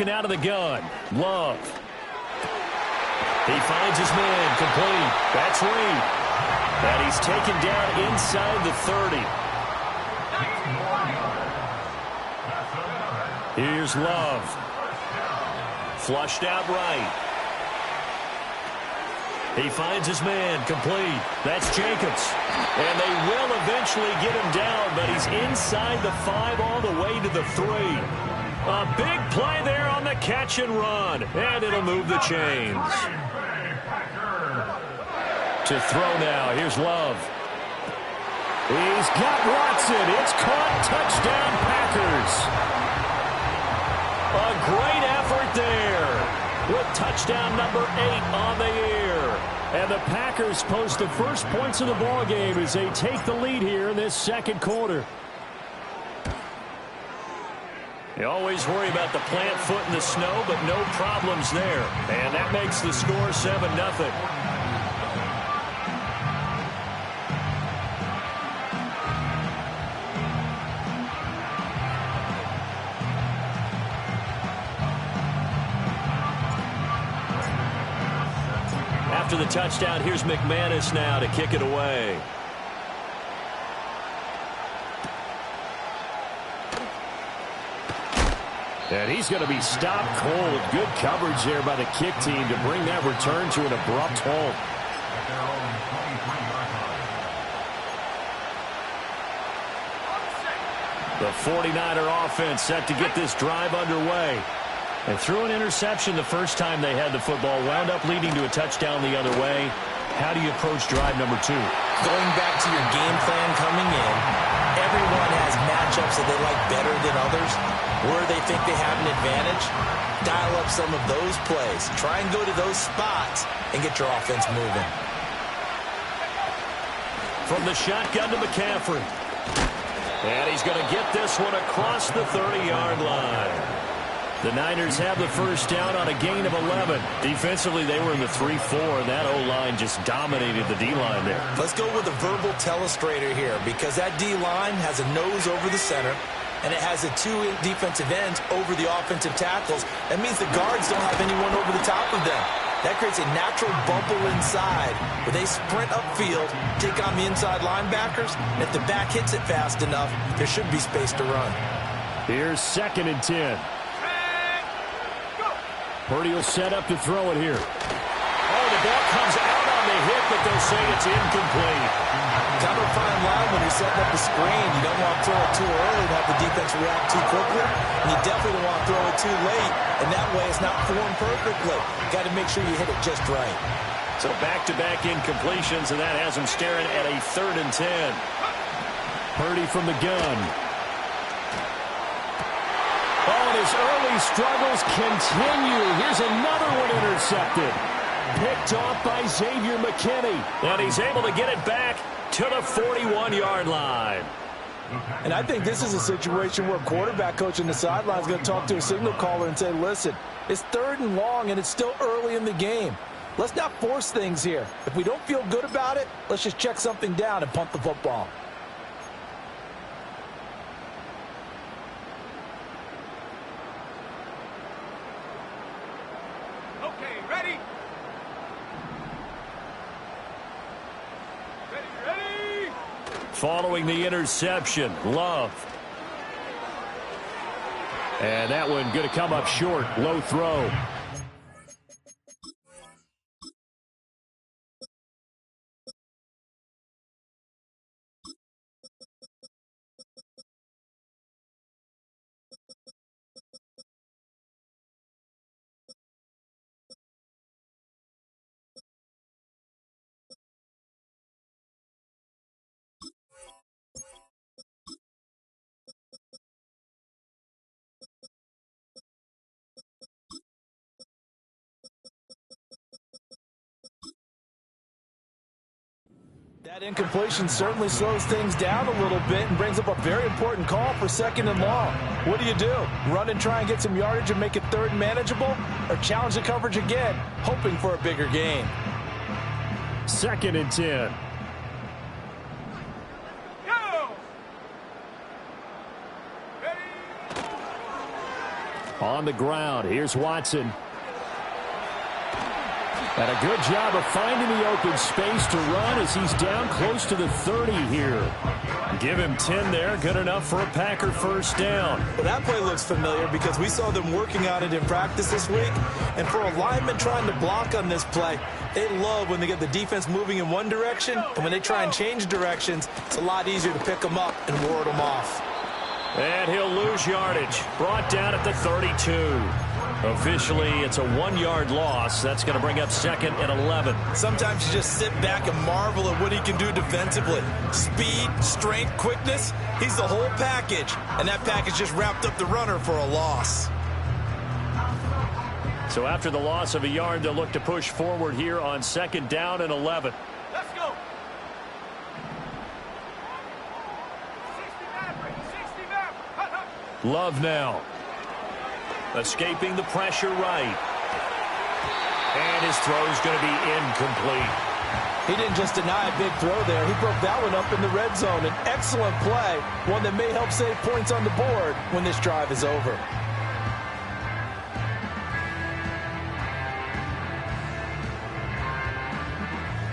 Working out of the gun. Love. He finds his man complete. That's Reed. And he's taken down inside the 30. Here's Love. Flushed out right. He finds his man complete. That's Jacobs. And they will eventually get him down, but he's inside the 5 all the way to the 3. A big play there on the catch and run. And it'll move the chains. To throw now. Here's Love. He's got Watson. It's caught. Touchdown, Packers. A great effort there. With touchdown number 8 on the year. And the Packers post the first points of the ballgame as they take the lead here in this second quarter. You always worry about the plant foot in the snow, but no problems there. And that makes the score 7-0. After the touchdown, here's McManus now to kick it away. And he's going to be stopped cold. Good coverage there by the kick team to bring that return to an abrupt halt. The 49er offense set to get this drive underway. And threw an interception the first time they had the football, wound up leading to a touchdown the other way. How do you approach drive number 2? Going back to your game plan coming in, everyone has matchups that they like better than others. Where they think they have an advantage, dial up some of those plays. Try and go to those spots and get your offense moving. From the shotgun to McCaffrey. And he's going to get this one across the 30-yard line. The Niners have the first down on a gain of 11. Defensively, they were in the 3-4, and that O-line just dominated the D-line there. Let's go with a verbal telestrator here, because that D-line has a nose over the center, and it has the 2 defensive ends over the offensive tackles. That means the guards don't have anyone over the top of them. That creates a natural bubble inside where they sprint upfield, take on the inside linebackers, and if the back hits it fast enough, there should be space to run. Here's 2nd and 10. Purdy will set up to throw it here. Oh, the ball comes out on the hit, but they'll say it's incomplete. Kind of a fine line when you're setting up the screen. You don't want to throw it too early and have the defense react too quickly. And you definitely don't want to throw it too late. And that way it's not formed perfectly. Got to make sure you hit it just right. So back-to-back incompletions, and that has them staring at a 3rd and 10. Purdy from the gun. Oh, and his early struggles continue. Here's another one intercepted. Picked off by Xavier McKinney. And he's able to get it back to the 41-yard line. And I think this is a situation where a quarterback coach on the sideline is going to talk to a signal caller and say, listen, it's 3rd and long, and it's still early in the game. Let's not force things here. If we don't feel good about it, let's just check something down and punt the football. Following the interception, Love. And that one going to come up short. Low throw. That incompletion certainly slows things down a little bit and brings up a very important call for 2nd and long. What do? Run and try and get some yardage and make it 3rd and manageable? Or challenge the coverage again, hoping for a bigger gain? 2nd and 10. On the ground, here's Watson. And a good job of finding the open space to run as he's down close to the 30 here. Give him 10 there, good enough for a Packer first down. Well, that play looks familiar because we saw them working on it in practice this week. And for a lineman trying to block on this play, they love when they get the defense moving in one direction. And when they try and change directions, it's a lot easier to pick them up and ward them off. And he'll lose yardage. Brought down at the 32. Officially, it's a 1-yard loss. That's going to bring up 2nd and 11. Sometimes you just sit back and marvel at what he can do defensively. Speed, strength, quickness, he's the whole package. And that package just wrapped up the runner for a loss. So after the loss of a yard, they'll look to push forward here on 2nd down and 11. Let's go. 60 Love now. Escaping the pressure right. And his throw's going to be incomplete. He didn't just deny a big throw there. He broke that one up in the red zone. An excellent play, one that may help save points on the board when this drive is over.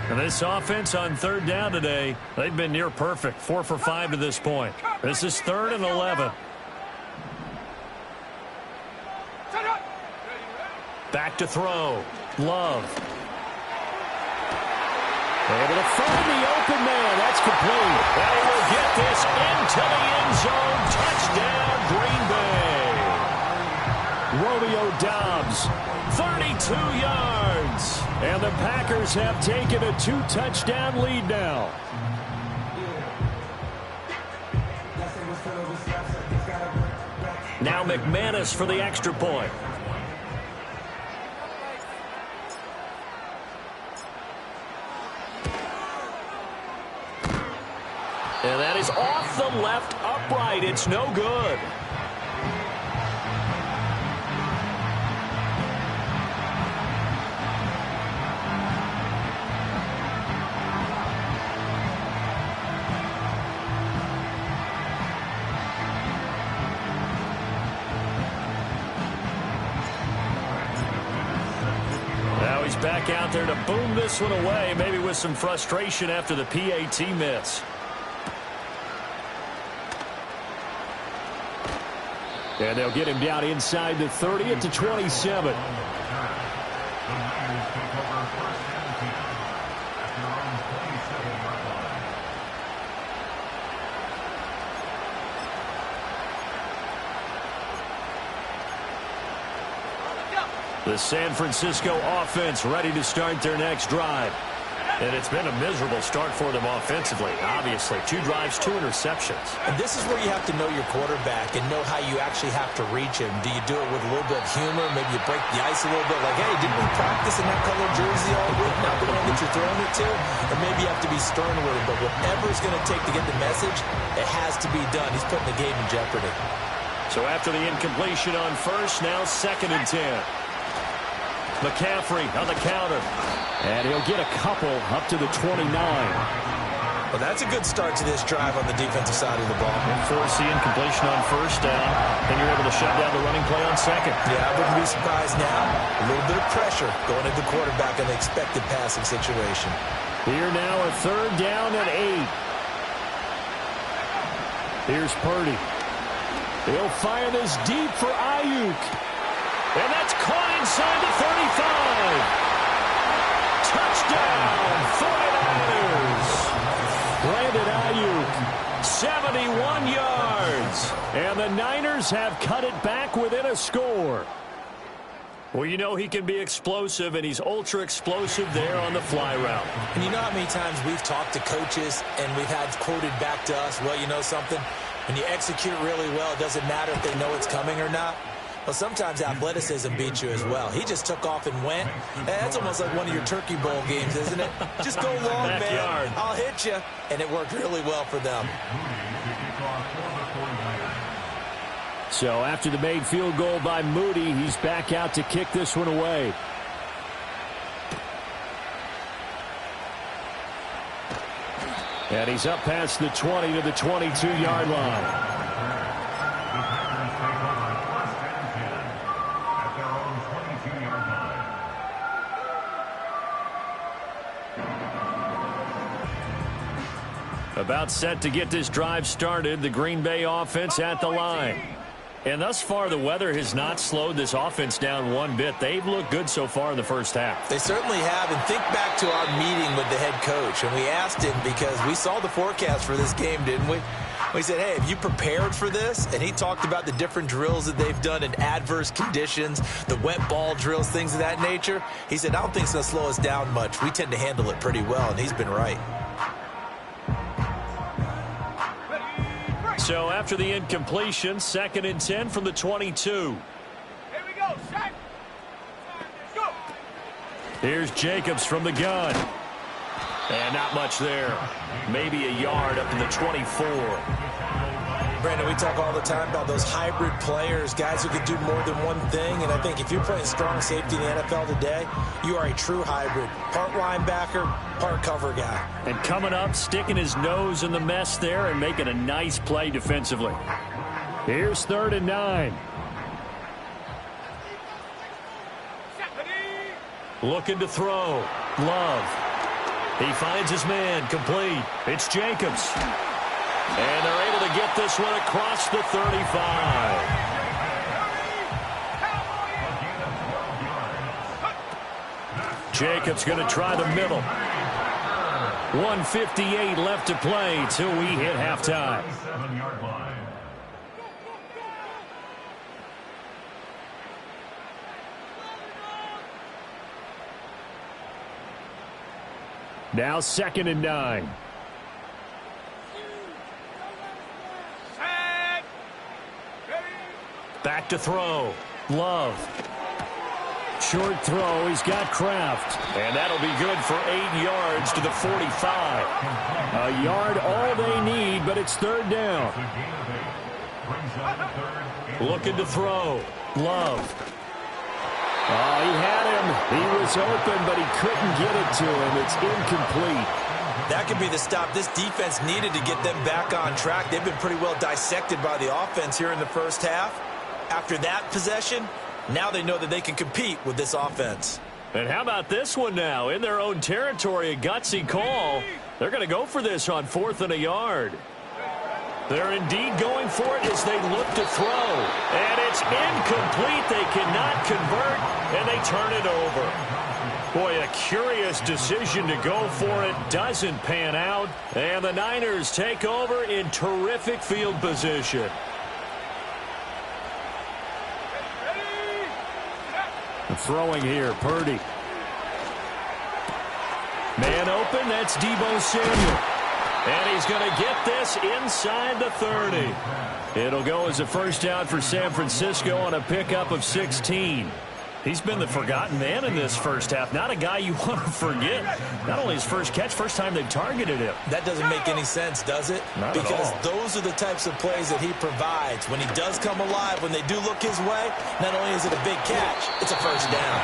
And this offense on 3rd down today, they've been near perfect. 4 for 5 to this point. This is 3rd and 11. Back to throw. Love. Able to find the open man. That's complete. And he will get this into the end zone. Touchdown, Green Bay. Romeo Doubs, 32 yards. And the Packers have taken a 2-touchdown lead now. Now McManus for the extra point. And that is off the left upright. It's no good. Now he's back out there to boom this one away, maybe with some frustration after the PAT miss. And they'll get him down inside the 30 at the 27. The San Francisco offense ready to start their next drive. And it's been a miserable start for them offensively, obviously. 2 drives, 2 interceptions. And this is where you have to know your quarterback and know how you actually have to reach him. Do you do it with a little bit of humor? Maybe you break the ice a little bit. Like, hey, didn't we practice in that colored jersey all week? Not the one that you're throwing it to? Or maybe you have to be stern with him. But whatever it's going to take to get the message, it has to be done. He's putting the game in jeopardy. So after the incompletion on first, now 2nd and 10. McCaffrey on the counter. And he'll get a couple up to the 29. Well, that's a good start to this drive on the defensive side of the ball. And force the incompletion on first down. Then you're able to shut down the running play on 2nd. Yeah, I wouldn't be surprised now. A little bit of pressure going at the quarterback in the expected passing situation. Here now a 3rd down and 8. Here's Purdy. He'll fire this deep for Ayuk. And that's caught inside the 35. Touchdown, 49ers. Brandon Ayuk, 71 yards. And the Niners have cut it back within a score. Well, you know he can be explosive, and he's ultra explosive there on the fly route. And you know how many times we've talked to coaches and we've had quoted back to us, well, you know something? When you execute really well, it doesn't matter if they know it's coming or not. Well, sometimes athleticism beats you as well. He just took off and went. That's almost like one of your Turkey Bowl games, isn't it? Just go long, man. I'll hit you. And it worked really well for them. So after the made field goal by Moody, he's back out to kick this one away. And he's up past the 20 to the 22-yard line. About set to get this drive started, the Green Bay offense at the line. And thus far, the weather has not slowed this offense down one bit. They've looked good so far in the first half. They certainly have. And think back to our meeting with the head coach. And we asked him, because we saw the forecast for this game, didn't we? We said, hey, have you prepared for this? And he talked about the different drills that they've done in adverse conditions, the wet ball drills, things of that nature. He said, I don't think it's going to slow us down much. We tend to handle it pretty well, and he's been right. So after the incompletion, 2nd and 10 from the 22. Here we go, Shaq. Go. Here's Jacobs from the gun. And not much there. Maybe a yard up in the 24. Brandon, we talk all the time about those hybrid players, guys who can do more than one thing. And I think if you're playing strong safety in the NFL today, you are a true hybrid. Part linebacker, part cover guy. And coming up, sticking his nose in the mess there and making a nice play defensively. Here's 3rd and 9. Looking to throw. Love. He finds his man, complete. It's Jacobs. And they're able to get this one across the 35. Jacobs going to try the middle. 1:58 left to play till we hit halftime. Now 2nd and 9. Back to throw. Love. Short throw. He's got Kraft. And that'll be good for 8 yards to the 45. A yard all they need, but it's 3rd down. Looking to throw. Love. Oh, he had him. He was open, but he couldn't get it to him. It's incomplete. That could be the stop this defense needed to get them back on track. They've been pretty well dissected by the offense here in the first half. After that possession, now they know that they can compete with this offense. And how about this one now? In their own territory, a gutsy call. They're going to go for this on 4th and a yard. They're indeed going for it as they look to throw. And it's incomplete. They cannot convert, and they turn it over. Boy, a curious decision to go for it. Doesn't pan out. And the Niners take over in terrific field position. Throwing here, Purdy. Man open, that's Deebo Samuel. And he's going to get this inside the 30. It'll go as a first down for San Francisco on a pickup of 16. He's been the forgotten man in this first half. Not a guy you want to forget. Not only his first catch, first time they've targeted him. That doesn't make any sense, does it? Not because at all. Those are the types of plays that he provides. When he does come alive, when they do look his way, not only is it a big catch, it's a first down.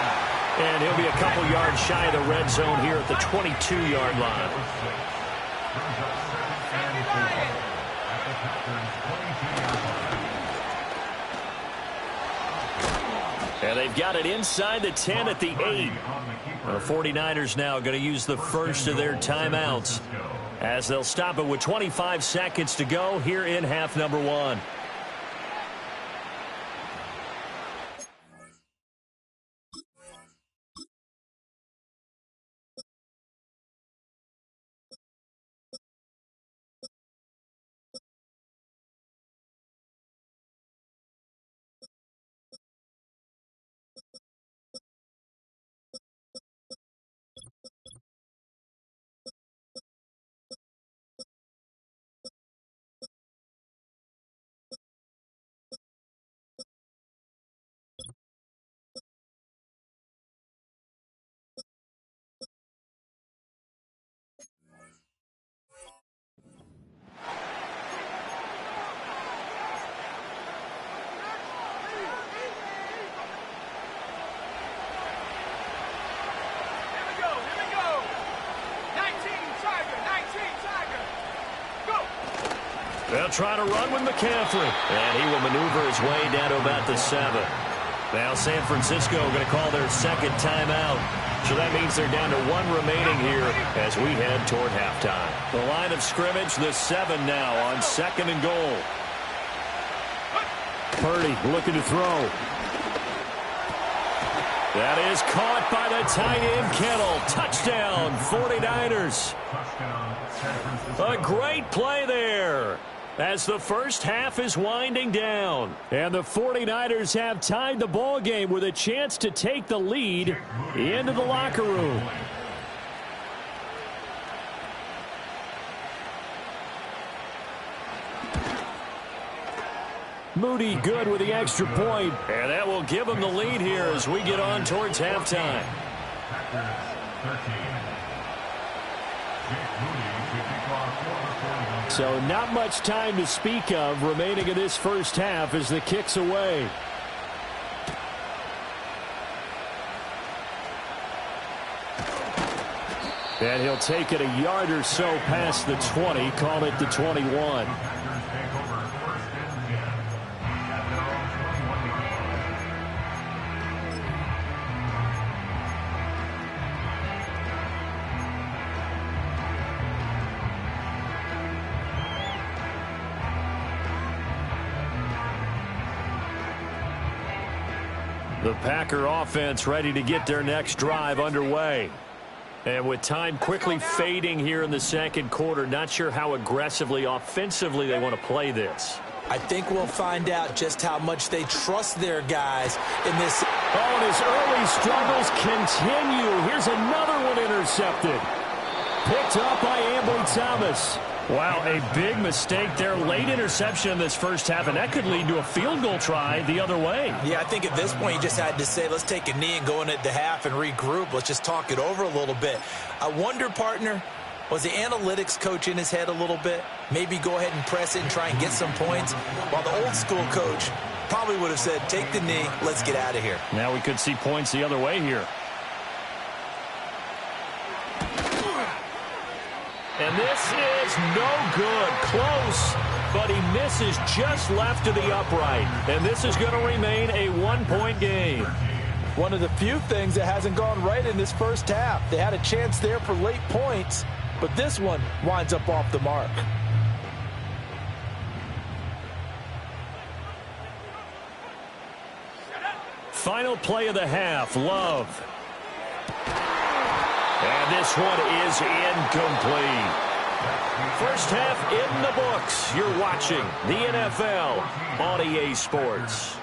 And he'll be a couple yards shy of the red zone here at the 22-yard line. And they've got it inside the 10 at the 8. The 49ers now going to use the first of their timeouts as they'll stop it with 25 seconds to go here in half number 1. They'll try to run with McCaffrey. And he will maneuver his way down to about the 7. Now San Francisco going to call their second timeout. So that means they're down to 1 remaining here as we head toward halftime. The line of scrimmage, the 7 now on 2nd and goal. Purdy looking to throw. That is caught by the tight end, Kittle. Touchdown, 49ers. A great play there as the first half is winding down. And the 49ers have tied the ball game with a chance to take the lead into the locker room. Moody good with the extra point. And that will give them the lead here as we get on towards halftime. So not much time to speak of remaining in this first half as the kick's away. And he'll take it a yard or so past the 20, call it the 21. The Packer offense ready to get their next drive underway. And with time quickly fading here in the second quarter, not sure how aggressively, offensively they want to play this. I think we'll find out just how much they trust their guys in this. Oh, and his early struggles continue. Here's another one intercepted. Picked up by Ambry Thomas. Wow, a big mistake there. Late interception in this first half, and that could lead to a field goal try the other way. Yeah, I think at this point you just had to say, let's take a knee and go into the half and regroup. Let's just talk it over a little bit. I wonder, partner, was the analytics coach in his head a little bit? Maybe go ahead and press it and try and get some points? While the old school coach probably would have said, take the knee, let's get out of here. Now we could see points the other way here. And this is no good. Close, but he misses just left of the upright. And this is going to remain a 1-point game. One of the few things that hasn't gone right in this first half. They had a chance there for late points, but this one winds up off the mark. Final play of the half, Love. And this one is incomplete. First half in the books. You're watching the NFL on EA Sports.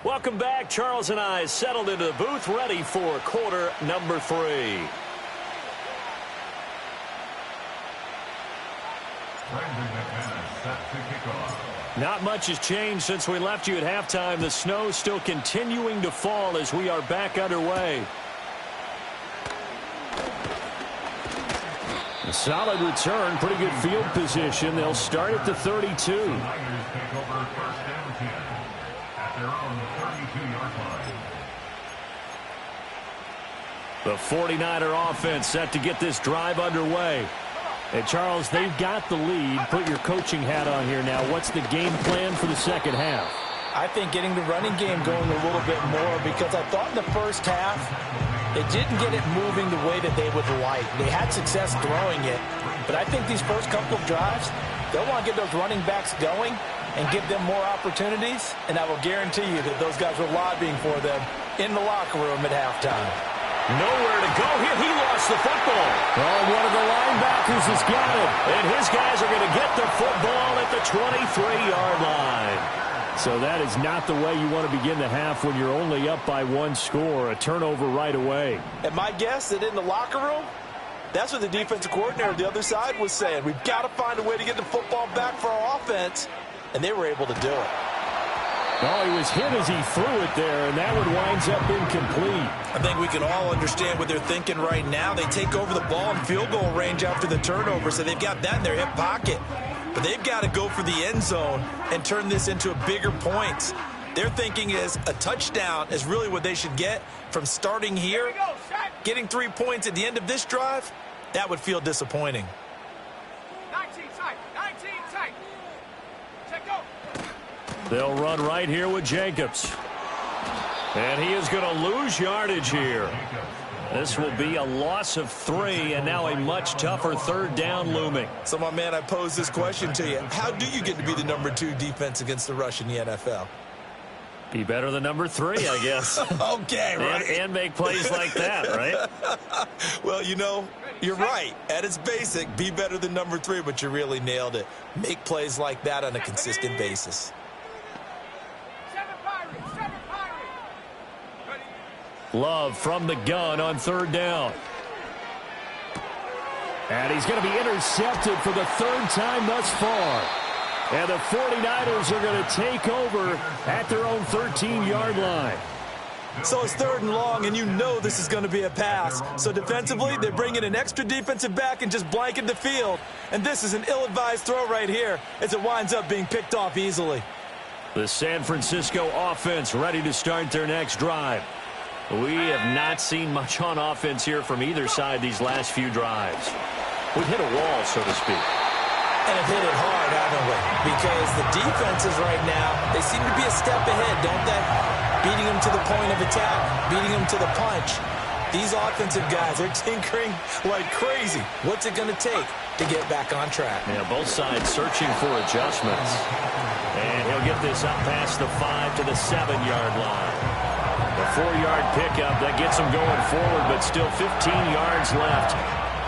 Welcome back. Charles and I settled into the booth, ready for quarter number 3. Not much has changed since we left you at halftime. The snow still continuing to fall as we are back underway. A solid return, pretty good field position. They'll start at the 32. The 49er offense set to get this drive underway. And, Charles, they've got the lead. Put your coaching hat on here now. What's the game plan for the second half? I think getting the running game going a little bit more, because I thought in the first half they didn't get it moving the way that they would like. They had success throwing it, but I think these first couple of drives, they'll want to get those running backs going and give them more opportunities, and I will guarantee you that those guys were lobbying for them in the locker room at halftime. Nowhere to go here. He lost the football. Oh, one of the linebackers has got it. And his guys are going to get the football at the 23-yard line. So that is not the way you want to begin the half when you're only up by 1 score. A turnover right away. And my guess that in the locker room, that's what the defensive coordinator on the other side was saying. We've got to find a way to get the football back for our offense. And they were able to do it. Oh, he was hit as he threw it there, and that one winds up incomplete. I think we can all understand what they're thinking right now. They take over the ball in field goal range after the turnover, so they've got that in their hip pocket. But they've got to go for the end zone and turn this into a bigger points. Their thinking is a touchdown is really what they should get from starting here. Getting 3 points at the end of this drive, that would feel disappointing. 19 tight, 19 tight. Check go. They'll run right here with Jacobs. And he is going to lose yardage here. This will be a loss of 3, and now a much tougher third down looming. So, my man, I pose this question to you. How do you get to be the number 2 defense against the rush in the NFL? Be better than number 3, I guess. Okay, right. And make plays like that, right? Well, you know, you're right. At its basic, be better than number 3, but you really nailed it. Make plays like that on a consistent basis. 7 Pirates. 7 Pirates. Ready. Love from the gun on third down. And he's going to be intercepted for the 3rd time thus far. And the 49ers are going to take over at their own 13-yard line. So it's 3rd and long, and you know this is going to be a pass. So defensively, they bring in an extra defensive back and just blanket the field. And this is an ill-advised throw right here as it winds up being picked off easily. The San Francisco offense ready to start their next drive. We have not seen much on offense here from either side these last few drives. We've hit a wall, so to speak. And have hit it hard, haven't we? Because the defenses right now, they seem to be a step ahead, don't they? Beating them to the point of attack, beating them to the punch. These offensive guys are tinkering like crazy. What's it going to take to get back on track? Yeah, both sides searching for adjustments. And he'll get this up past the 5 to the 7-yard line. A 4-yard pickup that gets him going forward, but still 15 yards left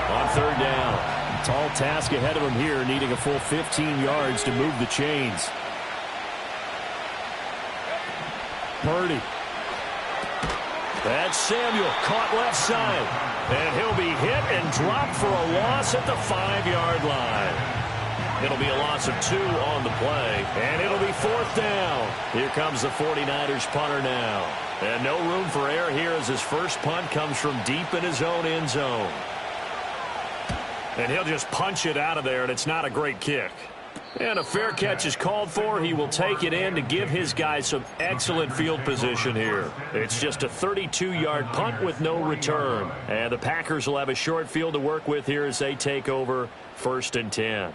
on third down. Tall task ahead of him here, needing a full 15 yards to move the chains. Purdy. That's Samuel, caught left side. And he'll be hit and dropped for a loss at the 5-yard line. It'll be a loss of 2 on the play, and it'll be 4th down. Here comes the 49ers punter now. And no room for error here as his first punt comes from deep in his own end zone. And he'll just punch it out of there, and it's not a great kick. And a fair catch is called for. He will take it in to give his guys some excellent field position here. It's just a 32-yard punt with no return. And the Packers will have a short field to work with here as they take over 1st and 10.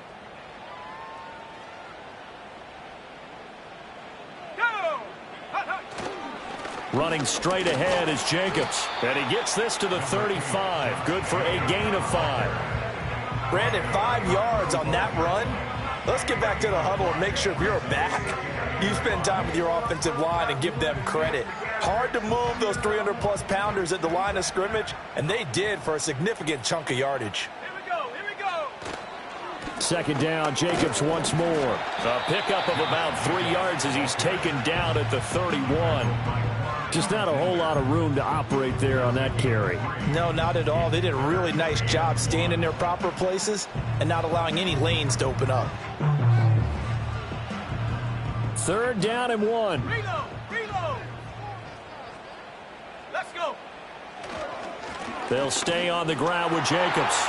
Running straight ahead is Jacobs. And he gets this to the 35. Good for a gain of 5. Brandon, 5 yards on that run. Let's get back to the huddle and make sure if you're back, you spend time with your offensive line and give them credit. Hard to move those 300-plus pounders at the line of scrimmage, and they did for a significant chunk of yardage. Here we go. Here we go. 2nd down, Jacobs once more. A pickup of about 3 yards as he's taken down at the 31. Just not a whole lot of room to operate there on that carry. No, not at all. They did a really nice job staying in their proper places and not allowing any lanes to open up. 3rd down and 1. Reload. Reload. Let's go. They'll stay on the ground with Jacobs.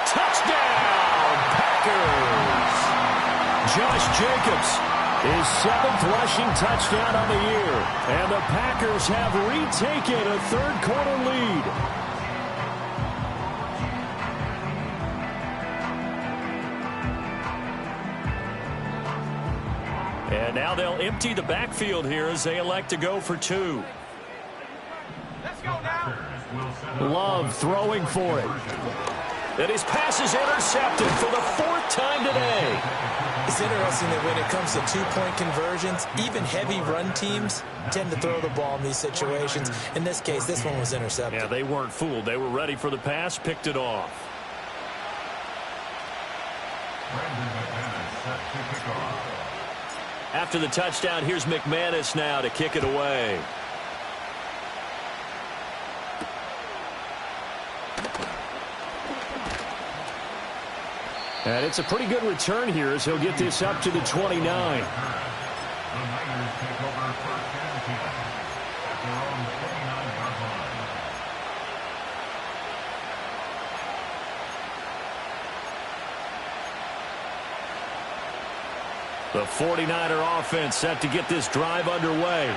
Touchdown, Packers! Josh Jacobs, his 7th rushing touchdown on the year. And the Packers have retaken a 3rd quarter lead. And now they'll empty the backfield here as they elect to go for 2. Let's go now. Love throwing for it. And his pass is intercepted for the 4th time today. It's interesting that when it comes to 2-point conversions, even heavy run teams tend to throw the ball in these situations. In this case, this one was intercepted. Yeah, they weren't fooled. They were ready for the pass, picked it off. After the touchdown, here's McManus now to kick it away. And it's a pretty good return here as he'll get this up to the 29. The 49er offense set to get this drive underway.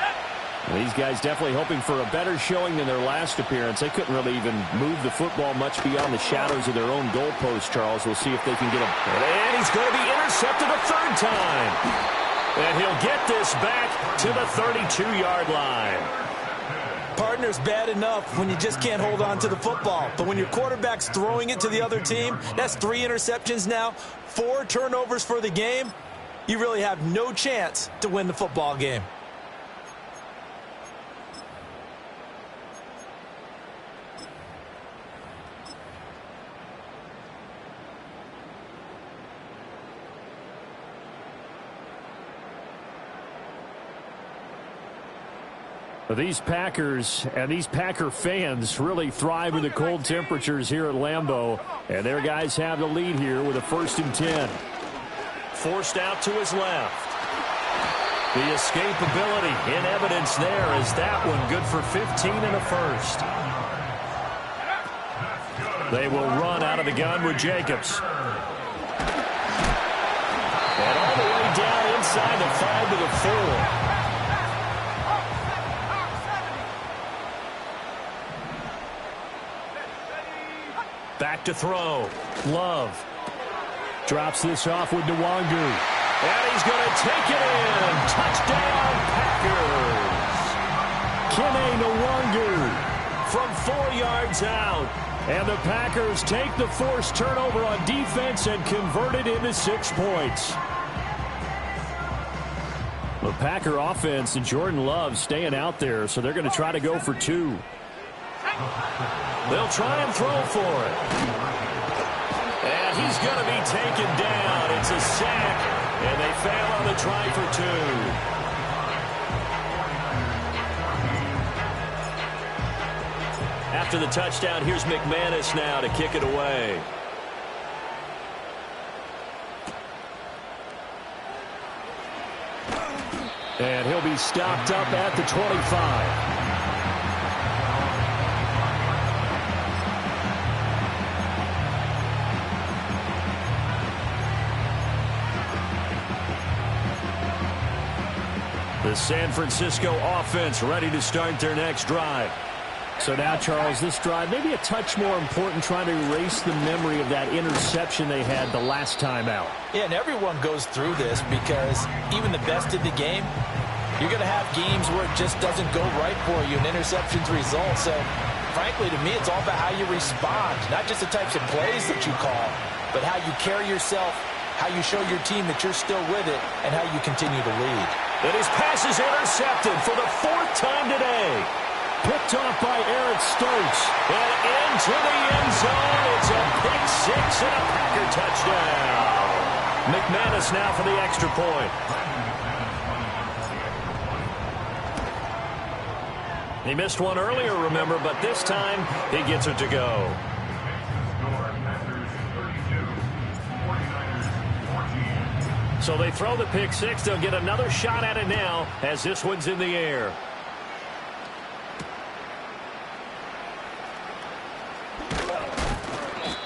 These guys definitely hoping for a better showing than their last appearance. They couldn't really even move the football much beyond the shadows of their own goalpost, Charles. We'll see if they can get him. And he's going to be intercepted a third time. And he'll get this back to the 32-yard line. Partner's bad enough when you just can't hold on to the football. But when your quarterback's throwing it to the other team, that's 3 interceptions now, 4 turnovers for the game. You really have no chance to win the football game. These Packers and these Packer fans really thrive in the cold temperatures here at Lambeau. And their guys have the lead here with a 1st and 10. Forced out to his left. The escapability in evidence there is that one good for 15 and a first. They will run out of the gun with Jacobs. And all the way down inside the 5 to the 4. Back to throw. Love drops this off with Nwangu. And he's going to take it in. Touchdown, Packers. Kene Nwangu from 4 yards out. And the Packers take the forced turnover on defense and convert it into 6 points. The Packer offense and Jordan Love staying out there, so they're going to try to go for 2. They'll try and throw for it. And he's going to be taken down. It's a sack, and they fail on the try for 2. After the touchdown, here's McManus now to kick it away. And he'll be stopped up at the 25. The San Francisco offense ready to start their next drive. So now, Charles, this drive maybe a touch more important, trying to erase the memory of that interception they had the last time out. Yeah, and everyone goes through this because even the best in the game, you're going to have games where it just doesn't go right for you and interceptions result. So, frankly, to me, it's all about how you respond, not just the types of plays that you call, but how you carry yourself, how you show your team that you're still with it, and how you continue to lead. And his pass is intercepted for the 4th time today. Picked off by Eric Stokes. And into the end zone. It's a pick 6 and a Packer touchdown. McManus now for the extra point. He missed one earlier, remember, but this time he gets it to go. So they throw the pick 6. They'll get another shot at it now as this one's in the air.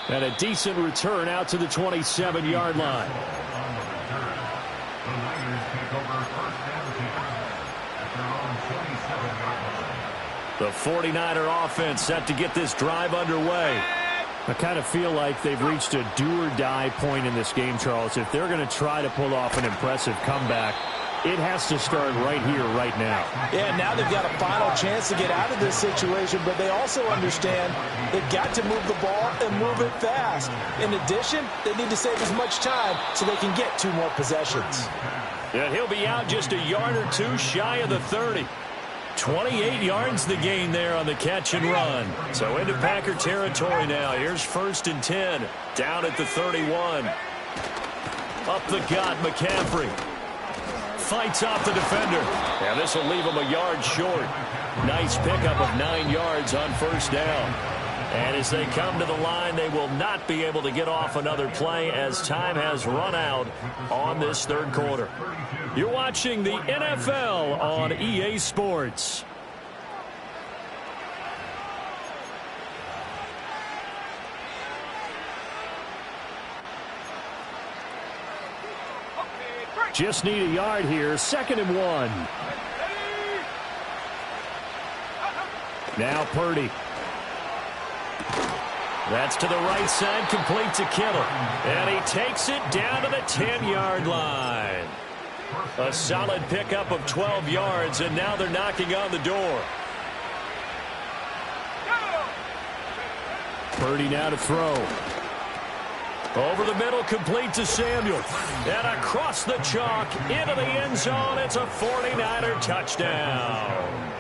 And a decent return out to the 27-yard line. The 49er offense set to get this drive underway. I kind of feel like they've reached a do-or-die point in this game, Charles. If they're going to try to pull off an impressive comeback, it has to start right here, right now. Yeah, now they've got a final chance to get out of this situation, but they also understand they've got to move the ball and move it fast. In addition, they need to save as much time so they can get 2 more possessions. And he'll be out just a yard or 2 shy of the 30. 28 yards the gain there on the catch and run. So into Packer territory now. Here's 1st and 10. Down at the 31. Up the gut, McCaffrey. Fights off the defender. And this will leave him a yard short. Nice pickup of 9 yards on 1st down. And as they come to the line, they will not be able to get off another play as time has run out on this 3rd quarter. You're watching the NFL on EA Sports. Just need a yard here. 2nd and 1. Now Purdy. That's to the right side, complete to Kittle. And he takes it down to the 10-yard line. A solid pickup of 12 yards, and now they're knocking on the door. Purdy now to throw. Over the middle, complete to Samuel. And across the chalk, into the end zone. It's a 49er touchdown.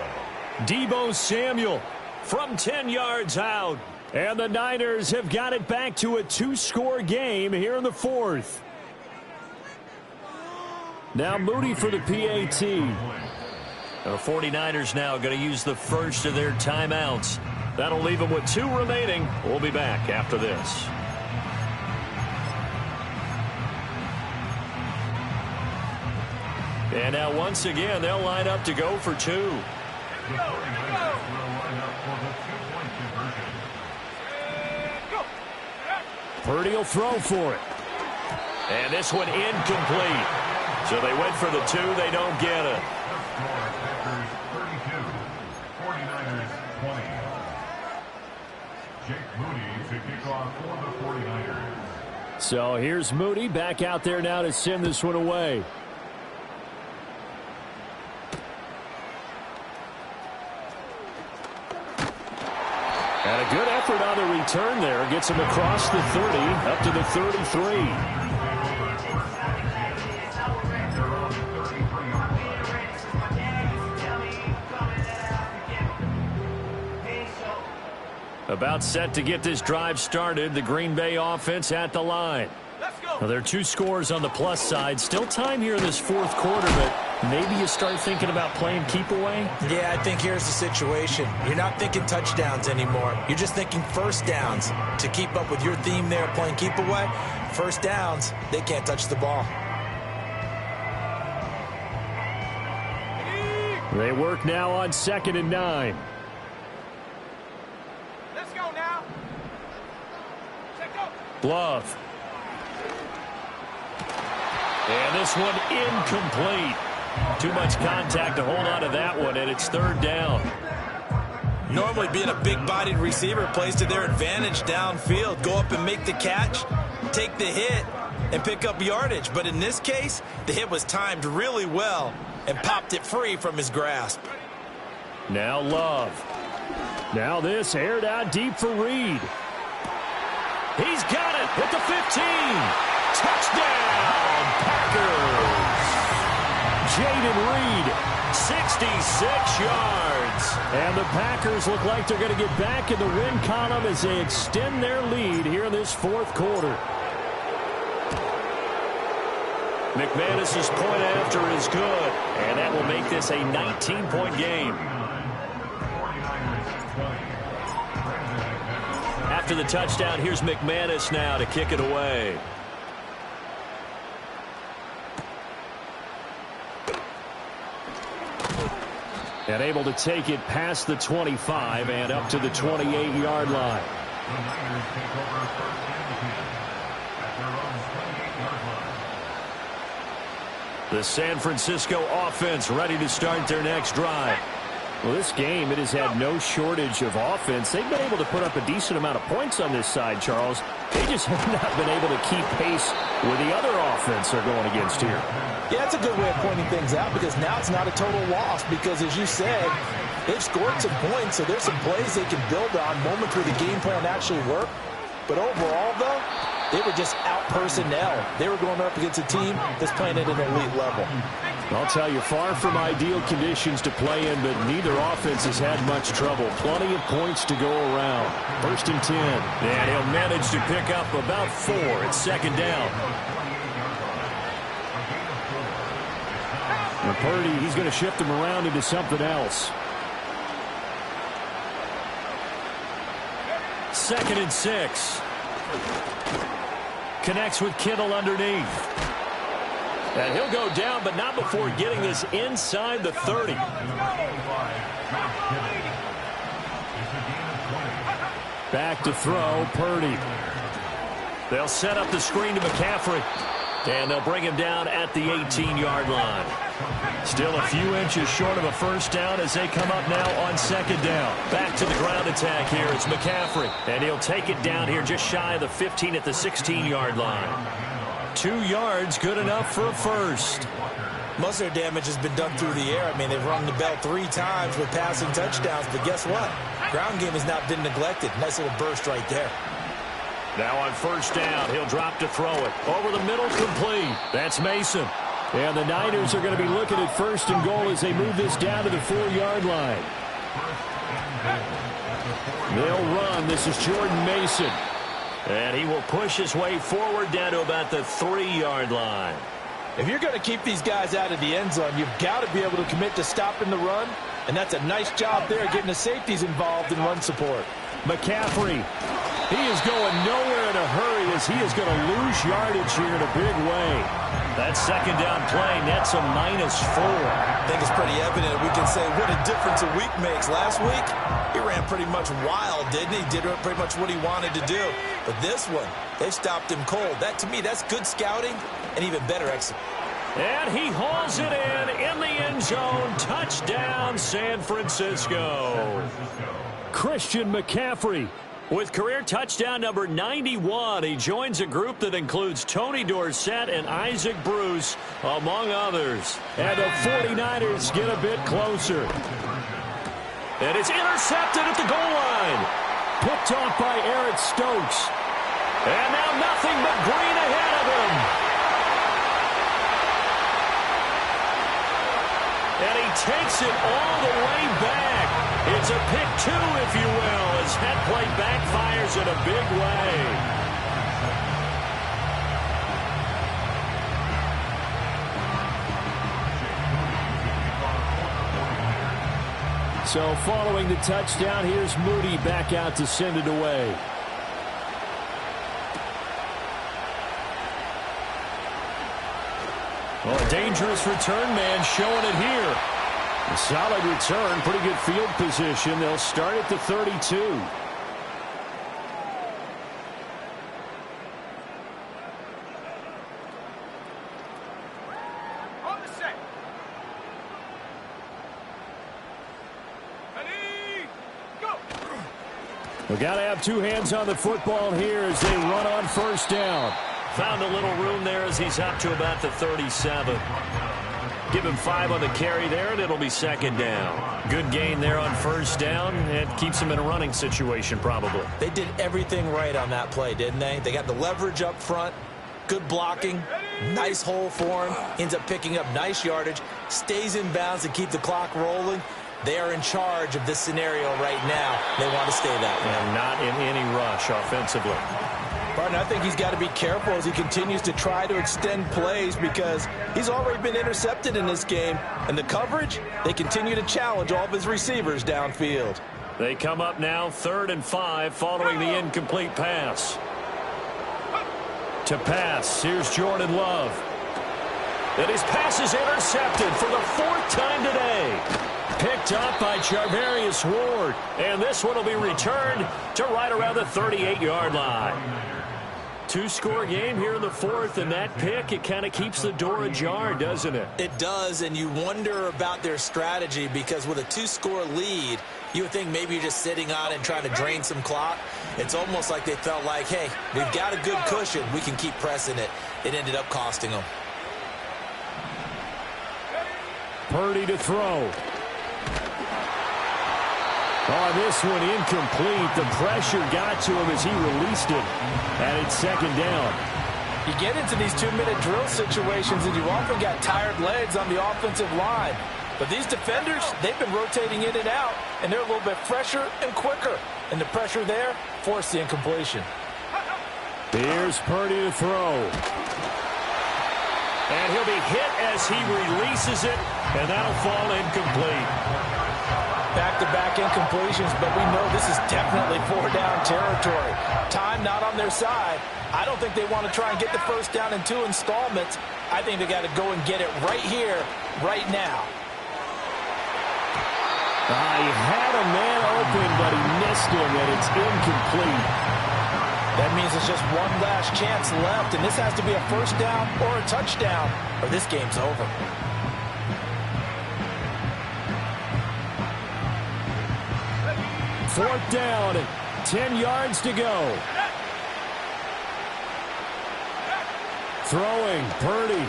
Deebo Samuel from 10 yards out. And the Niners have got it back to a 2-score game here in the fourth. Now Moody for the PAT. The 49ers now going to use the first of their timeouts. That'll leave them with 2 remaining. We'll be back after this. And now once again, they'll line up to go for 2. Purdy will throw for it. And this one incomplete. So they went for the 2. They don't get it. So here's Moody back out there now to send this one away. And a good effort on the return there. Gets him across the 30, up to the 33. About set to get this drive started. The Green Bay offense at the line. Well, there are 2 scores on the plus side. Still time here in this fourth quarter, but maybe you start thinking about playing keep away? Yeah, I think here's the situation. You're not thinking touchdowns anymore. You're just thinking first downs. To keep up with your theme there, playing keep away, first downs, they can't touch the ball. They work now on 2nd and 9. Let's go now. Check up. Love. And this one incomplete. Too much contact to hold on to that one, and it's 3rd down. Normally being a big-bodied receiver plays to their advantage downfield. Go up and make the catch, take the hit, and pick up yardage. But in this case, the hit was timed really well and popped it free from his grasp. Now Love. Now this aired out deep for Reed. He's got it at the 15. Touchdown, Packers. Jaden Reed, 66 yards. And the Packers look like they're going to get back in the win column as they extend their lead here in this fourth quarter. McManus's point after is good, and that will make this a 19-point game. After the touchdown, here's McManus now to kick it away. And able to take it past the 25 and up to the 28-yard line. The San Francisco offense ready to start their next drive. Well, this game, it has had no shortage of offense. They've been able to put up a decent amount of points on this side, Charles. They just have not been able to keep pace with the other offense they're going against here. Yeah, that's a good way of pointing things out because now it's not a total loss because, as you said, they've scored some points, so there's some plays they can build on, moments where the game plan actually worked. But overall, though, they were just out personnel. They were going up against a team that's playing at an elite level. I'll tell you, far from ideal conditions to play in, but neither offense has had much trouble. Plenty of points to go around. 1st and 10. And he'll manage to pick up about 4 at 2nd down. And Purdy, he's going to shift them around into something else. 2nd and 6. Connects with Kittle underneath. And he'll go down, but not before getting this inside the 30. Back to throw, Purdy. They'll set up the screen to McCaffrey. And they'll bring him down at the 18-yard line. Still a few inches short of a first down as they come up now on second down. Back to the ground attack here. It's McCaffrey. And he'll take it down here just shy of the 15 at the 16-yard line. 2 yards, good enough for a first. Most of their damage has been done through the air. I mean, they've rung the bell 3 times with passing touchdowns, but guess what? Ground game has not been neglected. Nice little burst right there. Now on first down, he'll drop to throw it. Over the middle, complete. That's Mason. And the Niners are going to be looking at first and goal as they move this down to the 4-yard line. They'll run. This is Jordan Mason. And he will push his way forward down to about the 3-yard line. If you're going to keep these guys out of the end zone, you've got to be able to commit to stopping the run. And that's a nice job there getting the safeties involved in run support. McCaffrey. He is going nowhere in a hurry as he is going to lose yardage here in a big way. That second down play nets a -4. I think it's pretty evident. We can say what a difference a week makes. Last week, he ran pretty much wild, didn't he? Did pretty much what he wanted to do. But this one, they stopped him cold. That, to me, that's good scouting and even better execution. And he hauls it in the end zone. Touchdown, San Francisco. Christian McCaffrey with career touchdown number 91. He joins a group that includes Tony Dorsett and Isaac Bruce, among others. And the 49ers get a bit closer. And it's intercepted at the goal line. Picked off by Eric Stokes. And now nothing but green ahead of him. And he takes it all the way back. It's a pick 2, if you will, as that play backfires in a big way. So following the touchdown, here's Moody back out to send it away. Well, a dangerous return man showing it here. A solid return, pretty good field position. They'll start at the 32. On the set. Ready, go. We've got to have 2 hands on the football here as they run on first down. Found a little room there as he's up to about the 37. Give him 5 on the carry there, and it'll be second down. Good gain there on first down. It keeps him in a running situation, probably. They did everything right on that play, didn't they? They got the leverage up front, good blocking, nice hole for him, ends up picking up nice yardage, stays in bounds to keep the clock rolling. They are in charge of this scenario right now. They want to stay that way. And not in any rush offensively. Barton, I think he's got to be careful as he continues to try to extend plays because he's already been intercepted in this game. And the coverage, they continue to challenge all of his receivers downfield. They come up now 3rd and 5 following the incomplete pass. To pass, here's Jordan Love. And his pass is intercepted for the 4th time today. Picked up by Charvarius Ward. And this one will be returned to right around the 38-yard line. 2-score game here in the 4th, and that pick, it kind of keeps the door ajar, doesn't it? It does, and you wonder about their strategy because with a 2-score lead, you would think maybe you're just sitting on and trying to drain some clock. It's almost like they felt like, hey, we've got a good cushion. We can keep pressing it. It ended up costing them. Purdy to throw. Oh, this one incomplete. The pressure got to him as he released it. And it's second down. You get into these 2-minute drill situations and you often got tired legs on the offensive line. But these defenders, they've been rotating in and out, and they're a little bit fresher and quicker. And the pressure there forced the incompletion. Here's Purdy to throw. And he'll be hit as he releases it, and that'll fall incomplete. Back-to-back incompletions, but we know this is definitely 4-down territory. Time not on their side. I don't think they want to try and get the first down in 2 installments. I think they got to go and get it right here, right now. He had a man open, but he missed him, and it's incomplete. That means it's just one last chance left, and this has to be a first down or a touchdown, or this game's over. Fourth down, 10 yards to go. Throwing, Purdy.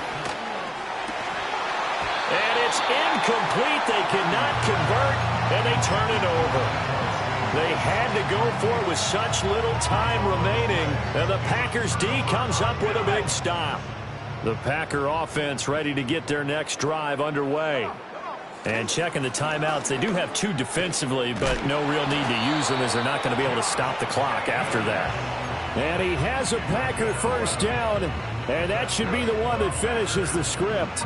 And it's incomplete. They cannot convert, and they turn it over. They had to go for it with such little time remaining, and the Packers D comes up with a big stop. The Packer offense ready to get their next drive underway. And checking the timeouts, they do have 2 defensively, but no real need to use them as they're not going to be able to stop the clock after that. And he has a Packer first down, and that should be the one that finishes the script.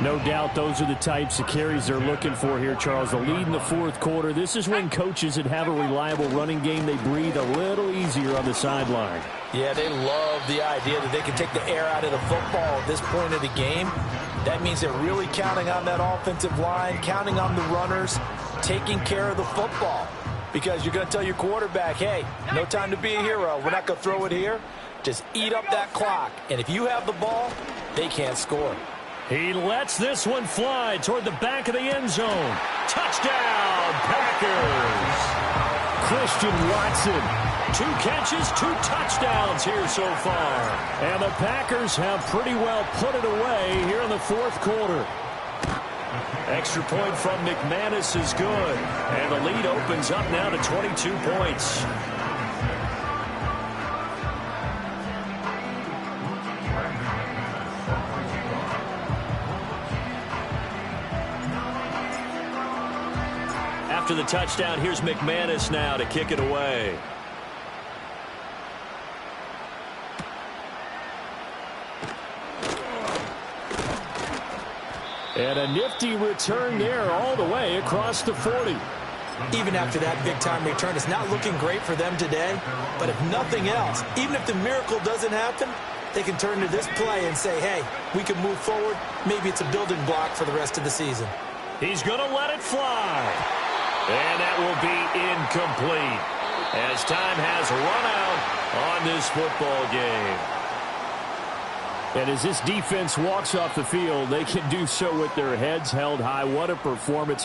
No doubt those are the types of carries they're looking for here, Charles. The lead in the fourth quarter. This is when coaches that have a reliable running game, they breathe a little easier on the sideline. Yeah, they love the idea that they can take the air out of the football at this point of the game. That means they're really counting on that offensive line, counting on the runners, taking care of the football. Because you're going to tell your quarterback, hey, no time to be a hero. We're not going to throw it here. Just eat up that clock. And if you have the ball, they can't score. He lets this one fly toward the back of the end zone. Touchdown, Packers! Christian Watson, 2 catches, 2 touchdowns here so far. And the Packers have pretty well put it away here in the fourth quarter. Extra point from McManus is good. And the lead opens up now to 22 points. After the touchdown, here's McManus now to kick it away. And a nifty return there all the way across the 40. Even after that big-time return, it's not looking great for them today. But if nothing else, even if the miracle doesn't happen, they can turn to this play and say, hey, we can move forward. Maybe it's a building block for the rest of the season. He's going to let it fly. And that will be incomplete as time has run out on this football game. And as this defense walks off the field, they can do so with their heads held high. What a performance.